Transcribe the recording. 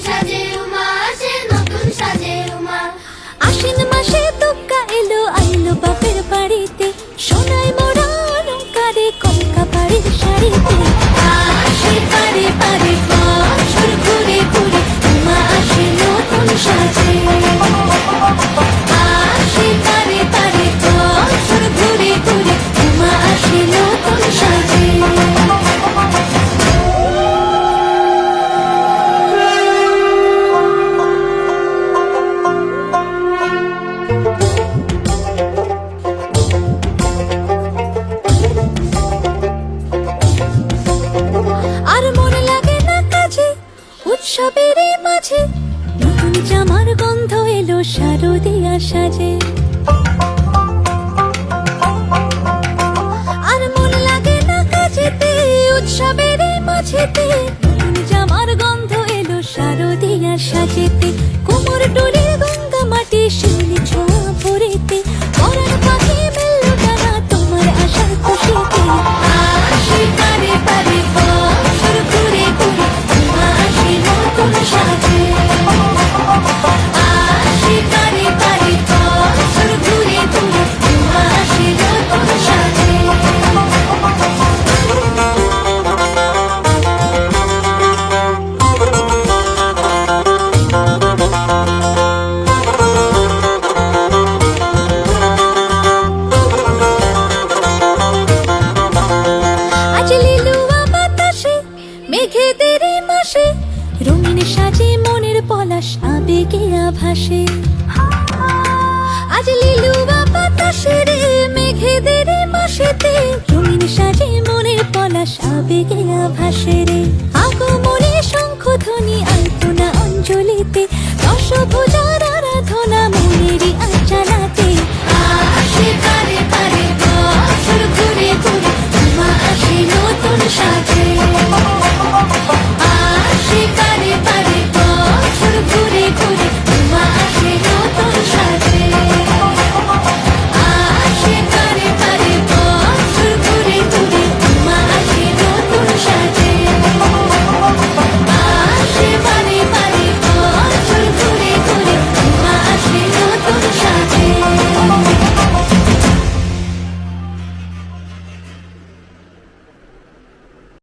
সাজে উমা আসে, নতুন সাজে উমা। আশ্বিন মাসে তুক্কা এলো আইলো বাপের বাড়িতে, সোনায় মোড়া অলংকারে কলকা বাড়ির শাড়িতে। আসে পারে পারে বছর ঘুরে ঘুরে উমা আসে নতুন সাজে। আসে পারে পারে বছর ঘুরে ঘুরে উমা আসে নতুন সাজে। আর মন লাগে না কাজে উৎসবের মাঝে, নতুন জামার গন্ধ এলো শারদিয়া সাজে। আর মন লাগে না কাজেতে উৎসবের মাঝেতে, নতুন জামার গন্ধ এলো শারদিয়া সাজেতে। কোমর ডোলে গঙ্গা মাটি শিউলি ছোঁয়া ভরেতে, পরাণ পাখি মেলল ডানা তোমার আশার খুশিতে। আসে পারে পারে বছর ঘুরে ঘুরে উমা আসে নতুন সাজে। আসে পারে পারে বছর ঘুরে ঘুরে উমা আসে নতুন সাজে। আজ লিলুয়া বাতাসে মেঘেদের মাসে, রঙিন সাজে মনের পলাশ আবেগে আভাসে। আজ লিলুয়া বাতাসে রে মেঘেদের মাসেতে, রঙিন সাজে মনের পলাশ আবেগে আভাসে রে। আগমনে শঙ্খ ধ্বনি আলপনা অঞ্জলিতে, দশভুজার আরাধনা মনেরই আঞ্চলাতে। আসে পারে পারে বছর ঘুরে ঘুরে উমা আসে নতুন সাজে।